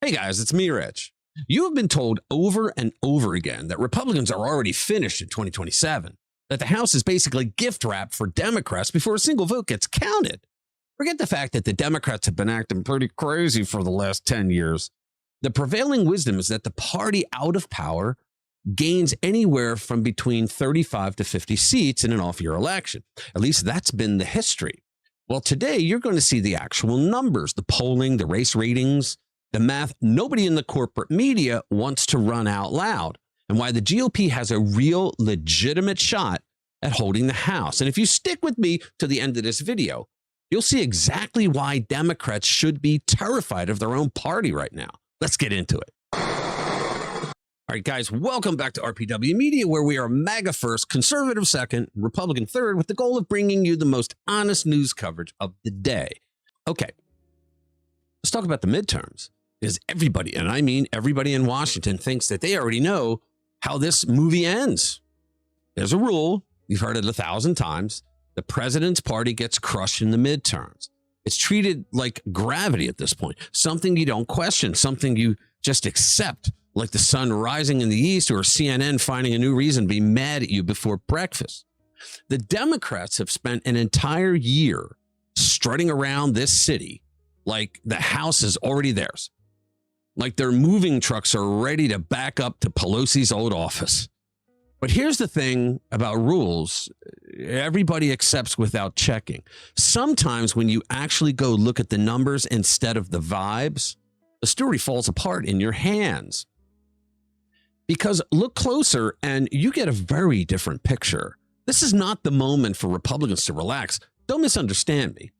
Hey guys, it's me, Rich. You have been told over and over again that Republicans are already finished in 2027, that the House is basically gift wrapped for Democrats before a single vote gets counted. Forget the fact that the Democrats have been acting pretty crazy for the last 10 years. The prevailing wisdom is that the party out of power gains anywhere from between 35 to 50 seats in an off-year election. At least that's been the history. Well, today you're going to see the actual numbers, the polling, the race ratings, the math nobody in the corporate media wants to run out loud, and why the GOP has a real legitimate shot at holding the House. And if you stick with me to the end of this video, you'll see exactly why Democrats should be terrified of their own party right now. Let's get into it. All right, guys, welcome back to RPW Media, where we are MAGA first, conservative second, Republican third, with the goal of bringing you the most honest news coverage of the day. Okay, let's talk about the midterms. Because everybody, and I mean everybody in Washington, thinks that they already know how this movie ends. There's a rule, you've heard it 1,000 times. The president's party gets crushed in the midterms. It's treated like gravity at this point, something you don't question, something you just accept, like the sun rising in the east or CNN finding a new reason to be mad at you before breakfast. The Democrats have spent an entire year strutting around this city like the House is already theirs. Like their moving trucks are ready to back up to Pelosi's old office. But here's the thing about rules. Everybody accepts without checking. Sometimes when you actually go look at the numbers instead of the vibes, the story falls apart in your hands. Because look closer and you get a very different picture. This is not the moment for Republicans to relax. Don't misunderstand me.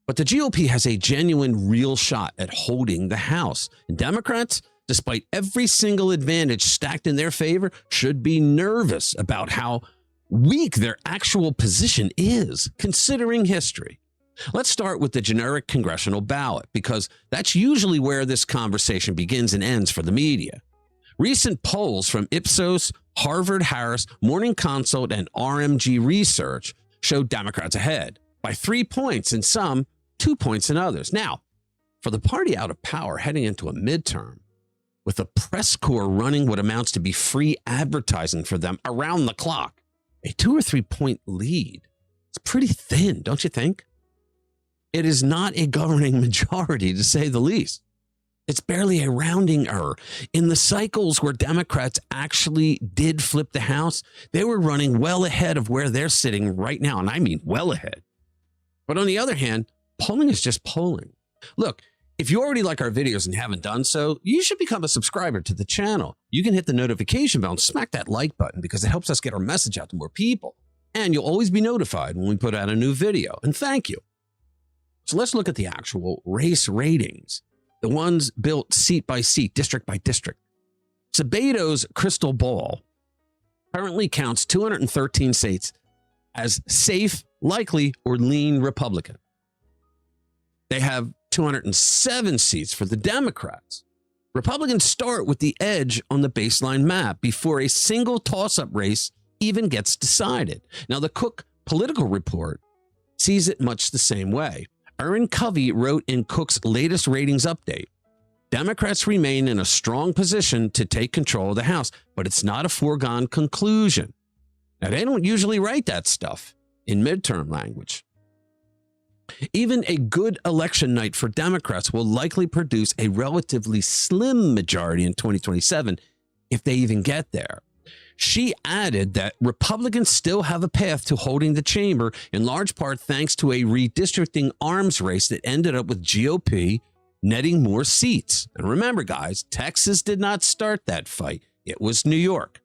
But the GOP has a genuine, real shot at holding the House. And Democrats, despite every single advantage stacked in their favor, should be nervous about how weak their actual position is, considering history. Let's start with the generic congressional ballot, because that's usually where this conversation begins and ends for the media. Recent polls from Ipsos, Harvard Harris, Morning Consult, and RMG Research show Democrats ahead by 3 points in some, 2 points in others. Now, for the party out of power heading into a midterm, with a press corps running what amounts to be free advertising for them around the clock, a 2 or 3 point lead is pretty thin, don't you think? It is not a governing majority, to say the least. It's barely a rounding error. In the cycles where Democrats actually did flip the House, they were running well ahead of where they're sitting right now, and I mean well ahead. But on the other hand, polling is just polling. Look, if you already like our videos and haven't done so, you should become a subscriber to the channel. You can hit the notification bell and smack that like button because it helps us get our message out to more people. And you'll always be notified when we put out a new video. And thank you. So let's look at the actual race ratings, the ones built seat by seat, district by district. Sabato's Crystal Ball currently counts 213 states as safe, likely, or lean Republican. They have 207 seats for the Democrats. Republicans start with the edge on the baseline map before a single toss-up race even gets decided. Now, the Cook Political Report sees it much the same way. Erin Covey wrote in Cook's latest ratings update, Democrats remain in a strong position to take control of the House, but it's not a foregone conclusion. Now, they don't usually write that stuff in midterm language. Even a good election night for Democrats will likely produce a relatively slim majority in 2027 if they even get there. She added that Republicans still have a path to holding the chamber, in large part thanks to a redistricting arms race that ended up with GOP netting more seats. And remember, guys, Texas did not start that fight. It was New York.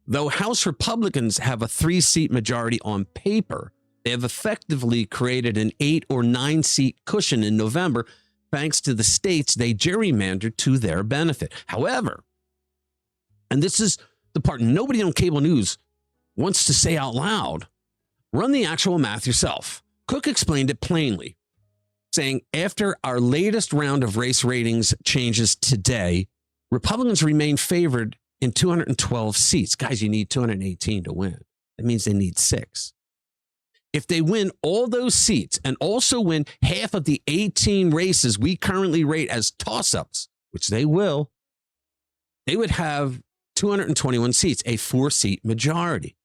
Though House Republicans have a 3-seat majority on paper, they have effectively created an 8 or 9 seat cushion in November, thanks to the states they gerrymandered to their benefit. However, and this is the part nobody on cable news wants to say out loud, run the actual math yourself. Cook explained it plainly, saying, after our latest round of race ratings changes today, Republicans remain favored in 212 seats. Guys, you need 218 to win. That means they need 6. If they win all those seats and also win half of the 18 races we currently rate as toss-ups, which they will, they would have 221 seats, a 4-seat majority.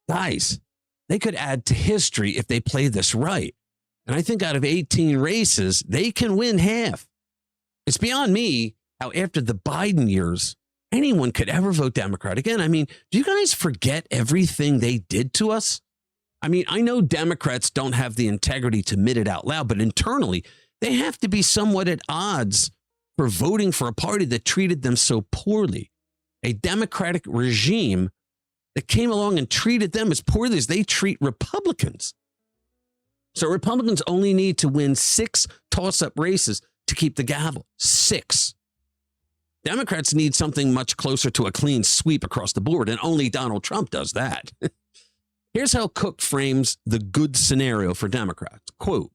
Guys, they could add to history if they play this right. And I think out of 18 races, they can win half. It's beyond me how after the Biden years, anyone could ever vote Democrat again. I mean, do you guys forget everything they did to us? I mean, I know Democrats don't have the integrity to admit it out loud, but internally, they have to be somewhat at odds for voting for a party that treated them so poorly. A Democratic regime that came along and treated them as poorly as they treat Republicans. So Republicans only need to win 6 toss-up races to keep the gavel. 6. Democrats need something much closer to a clean sweep across the board, and only Donald Trump does that. Here's how Cook frames the good scenario for Democrats. Quote,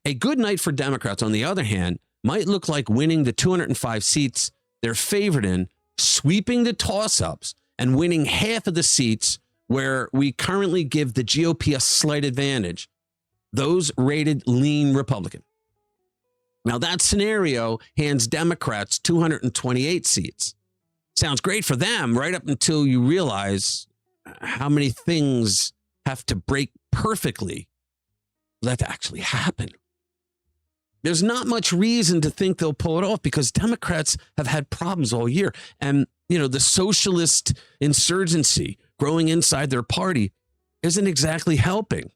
a good night for Democrats, on the other hand, might look like winning the 205 seats they're favored in, sweeping the toss-ups, and winning half of the seats where we currently give the GOP a slight advantage, those rated lean Republican. Now, that scenario hands Democrats 228 seats. Sounds great for them, right up until you realize how many things have to break perfectly for that to actually happen. There's not much reason to think they'll pull it off because Democrats have had problems all year. And, you know, the socialist insurgency growing inside their party isn't exactly helping.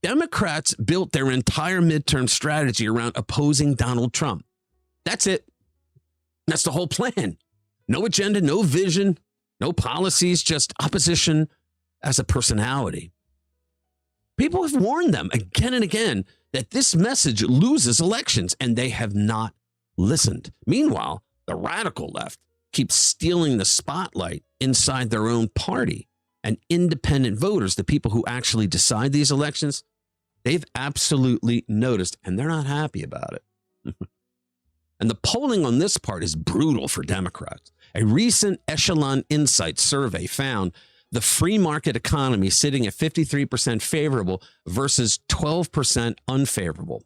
Democrats built their entire midterm strategy around opposing Donald Trump. That's it. That's the whole plan. No agenda, no vision, no policies, just opposition as a personality. People have warned them again and again that this message loses elections, and they have not listened. Meanwhile, the radical left keeps stealing the spotlight inside their own party, and independent voters, the people who actually decide these elections, they've absolutely noticed, and they're not happy about it. And the polling on this part is brutal for Democrats. A recent Echelon Insights survey found the free market economy sitting at 53% favorable versus 12% unfavorable.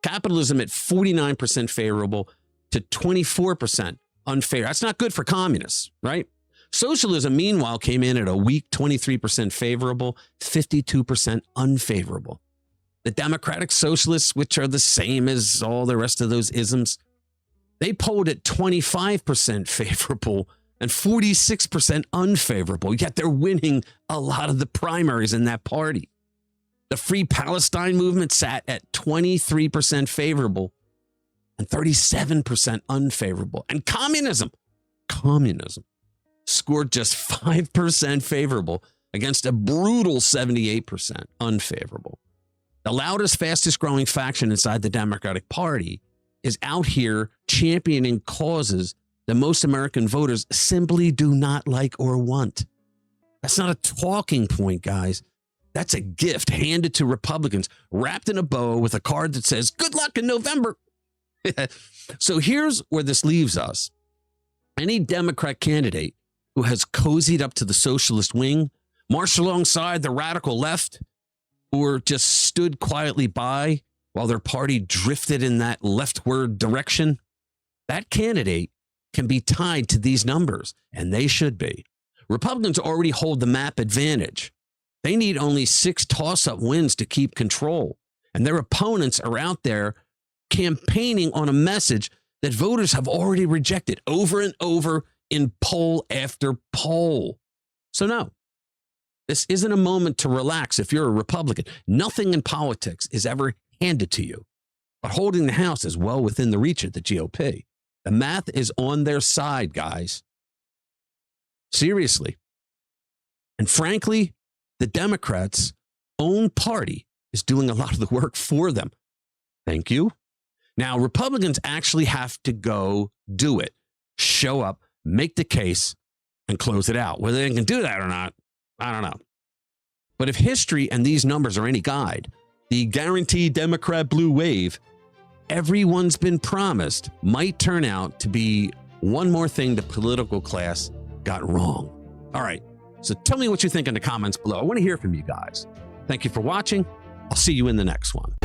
Capitalism at 49% favorable to 24% unfavorable. That's not good for communists, right? Socialism, meanwhile, came in at a weak 23% favorable, 52% unfavorable. The Democratic Socialists, which are the same as all the rest of those isms, they polled at 25% favorable and 46% unfavorable, yet they're winning a lot of the primaries in that party. The Free Palestine movement sat at 23% favorable and 37% unfavorable. And communism scored just 5% favorable against a brutal 78% unfavorable. The loudest, fastest growing faction inside the Democratic Party is out here championing causes that most American voters simply do not like or want. That's not a talking point, guys. That's a gift handed to Republicans, wrapped in a bow with a card that says, good luck in November. So here's where this leaves us. Any Democrat candidate who has cozied up to the socialist wing, marched alongside the radical left, or just stood quietly by while their party drifted in that leftward direction, that candidate can be tied to these numbers, and they should be. Republicans already hold the map advantage. They need only 6 toss-up wins to keep control, and their opponents are out there campaigning on a message that voters have already rejected over and over in poll after poll. So no, this isn't a moment to relax if you're a Republican. Nothing in politics is ever handed to you, but holding the House is well within the reach of the GOP. The math is on their side, guys. Seriously. And frankly, the Democrats' own party is doing a lot of the work for them. Thank you. Now, Republicans actually have to go do it, show up, make the case, and close it out. Whether they can do that or not, I don't know. But if history and these numbers are any guide, the guaranteed Democrat blue wave everyone's been promised might turn out to be one more thing the political class got wrong. All right, so tell me what you think in the comments below. I want to hear from you guys. Thank you for watching. I'll see you in the next one.